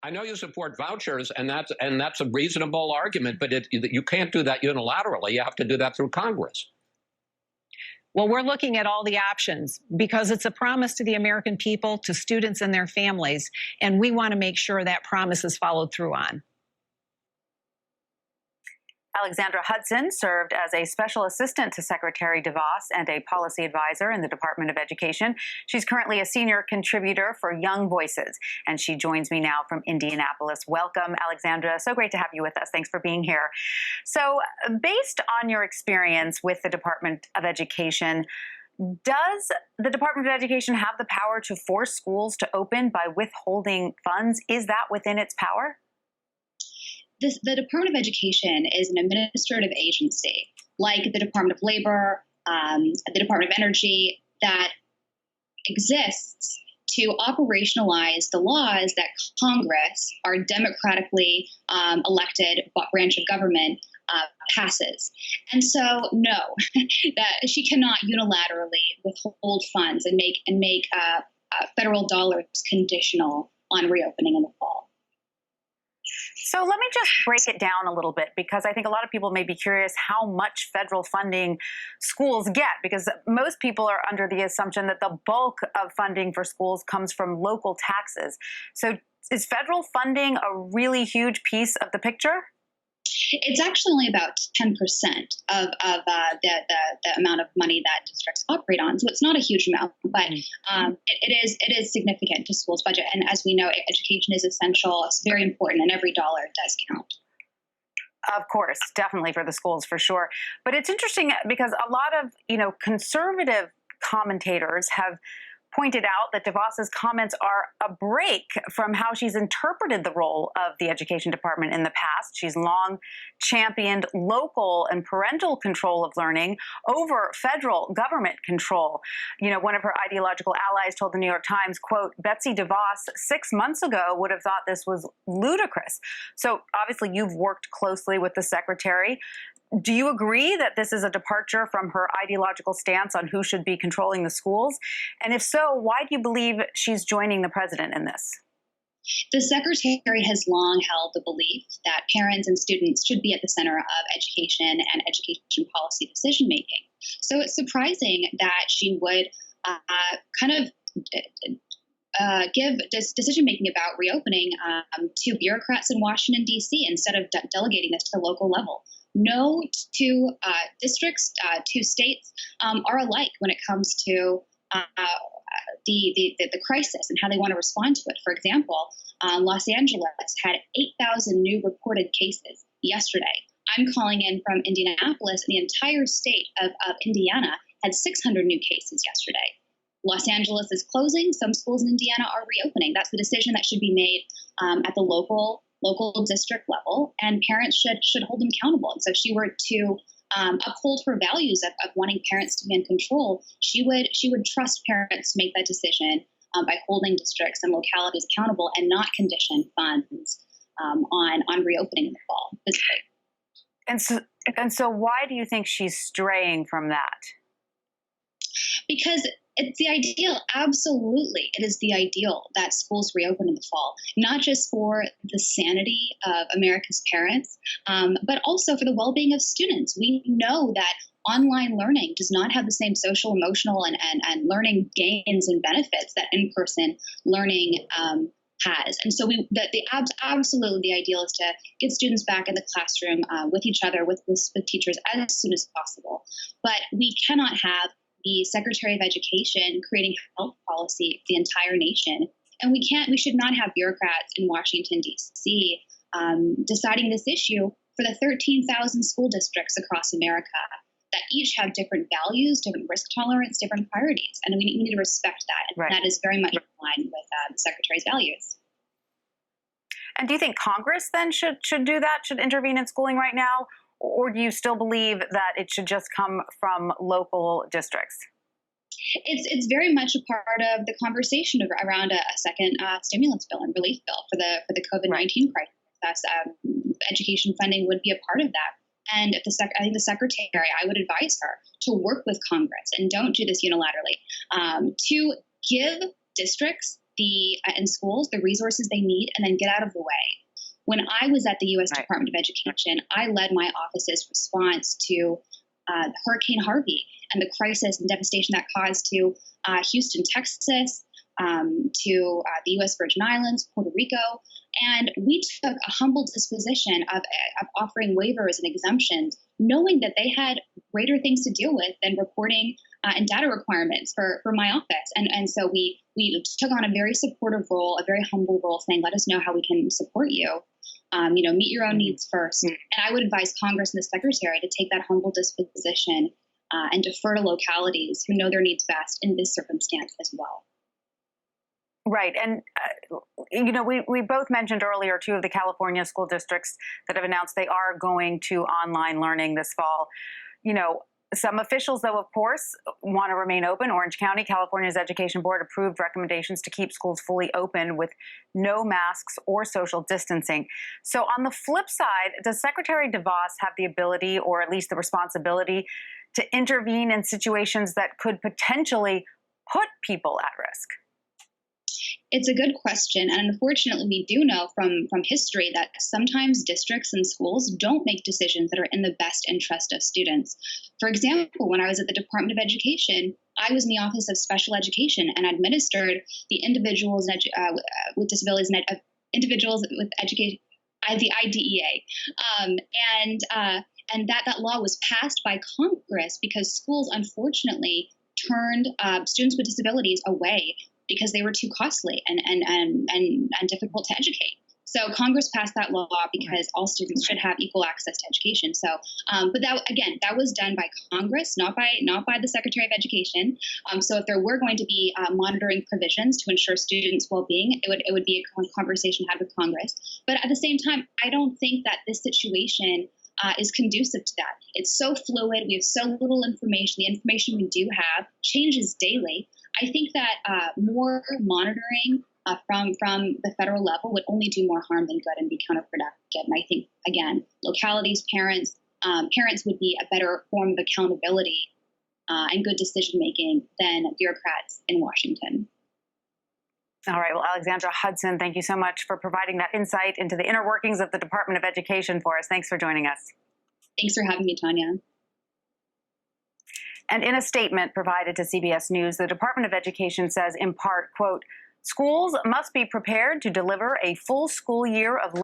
I know you support vouchers, and that's a reasonable argument, but you can't do that unilaterally. You have to do that through Congress. Well, we're looking at all the options because it's a promise to the American people, to students and their families, and we want to make sure that promise is followed through on. Alexandra Hudson served as a special assistant to Secretary DeVos and a policy advisor in the Department of Education. She's currently a senior contributor for Young Voices, and she joins me now from Indianapolis. Welcome, Alexandra. So great to have you with us. Thanks for being here. So, based on your experience with the Department of Education, does the Department of Education have the power to force schools to open by withholding funds? Is that within its power? The Department of Education is an administrative agency, like the Department of Labor, the Department of Energy, that exists to operationalize the laws that Congress, our democratically elected branch of government, passes. And so, no, that she cannot unilaterally withhold funds and make federal dollars conditional on reopening in the fall. So let me just break it down a little bit, because I think a lot of people may be curious how much federal funding schools get, because most people are under the assumption that the bulk of funding for schools comes from local taxes. So is federal funding a really huge piece of the picture? It's actually only about 10% of the amount of money that districts operate on. So it's not a huge amount, but it is significant to schools' budget. And as we know, education is essential. It's very important, and every dollar does count. Of course, definitely for the schools, for sure. But it's interesting because a lot of, conservative commentators have pointed out that DeVos's comments are a break from how she's interpreted the role of the Education Department in the past. She's long championed local and parental control of learning over federal government control. One of her ideological allies told the New York Times, quote, Betsy DeVos 6 months ago would have thought this was ludicrous. So obviously you've worked closely with the secretary. Do you agree that this is a departure from her ideological stance on who should be controlling the schools? And if so, why do you believe she's joining the president in this? The secretary has long held the belief that parents and students should be at the center of education and education policy decision making. So it's surprising that she would give this decision making about reopening to bureaucrats in Washington, D.C. instead of delegating this to the local level. No two districts, two states are alike when it comes to the crisis and how they want to respond to it. For example, Los Angeles had 8,000 new reported cases yesterday. I'm calling in from Indianapolis, and the entire state of Indiana had 600 new cases yesterday. Los Angeles is closing. Some schools in Indiana are reopening. That's the decision that should be made at the local district level, and parents should hold them accountable. And so if she were to uphold her values of wanting parents to be in control, she would trust parents to make that decision by holding districts and localities accountable and not condition funds on reopening in the fall. And so why do you think she's straying from that? Because it's the ideal. Absolutely. It is the ideal that schools reopen in the fall, not just for the sanity of America's parents, but also for the well-being of students. We know that online learning does not have the same social, emotional, and learning gains and benefits that in-person learning has. And so absolutely the ideal is to get students back in the classroom with each other, with teachers as soon as possible. But we cannot have the Secretary of Education creating health policy for the entire nation. And we should not have bureaucrats in Washington, D.C. Deciding this issue for the 13,000 school districts across America that each have different values, different risk tolerance, different priorities. And we need to respect that. And that is very much in line with the Secretary's values. And do you think Congress then should do that, should intervene in schooling right now? Or do you still believe that it should just come from local districts? It's very much a part of the conversation around a second stimulus bill and relief bill for the COVID-19 crisis. Education funding would be a part of that. And if I think the secretary, I would advise her to work with Congress, and don't do this unilaterally, to give districts in schools the resources they need and then get out of the way. When I was at the U.S. Right. Department of Education, I led my office's response to Hurricane Harvey and the crisis and devastation that caused to Houston, Texas, to the U.S. Virgin Islands, Puerto Rico. And we took a humble disposition of offering waivers and exemptions, knowing that they had greater things to deal with than reporting and data requirements for my office. And so we took on a very supportive role, a very humble role, saying, let us know how we can support you. Meet your own needs first. And I would advise Congress and the Secretary to take that humble disposition and defer to localities who know their needs best in this circumstance as well. Right. And, we both mentioned earlier two of the California school districts that have announced they are going to online learning this fall. Some officials, though, of course, want to remain open. Orange County, California's Education Board approved recommendations to keep schools fully open with no masks or social distancing. So on the flip side, does Secretary DeVos have the ability, or at least the responsibility, to intervene in situations that could potentially put people at risk? It's a good question. And unfortunately, we do know from history that sometimes districts and schools don't make decisions that are in the best interest of students. For example, when I was at the Department of Education, I was in the Office of Special Education and administered the individuals with disabilities and individuals with education, the IDEA. And that law was passed by Congress because schools unfortunately turned students with disabilities away because they were too costly and difficult to educate. So Congress passed that law because all students should have equal access to education. So, but that was done by Congress, not by the Secretary of Education. So if there were going to be monitoring provisions to ensure students' well-being, it would be a conversation had with Congress. But at the same time, I don't think that this situation is conducive to that. It's so fluid. We have so little information. The information we do have changes daily. I think that more monitoring from the federal level would only do more harm than good and be counterproductive. And I think, again, localities, parents would be a better form of accountability and good decision-making than bureaucrats in Washington. All right. Well, Alexandra Hudson, thank you so much for providing that insight into the inner workings of the Department of Education for us. Thanks for joining us. Thanks for having me, Tanya. And in a statement provided to CBS News, the Department of Education says, in part, quote, schools must be prepared to deliver a full school year of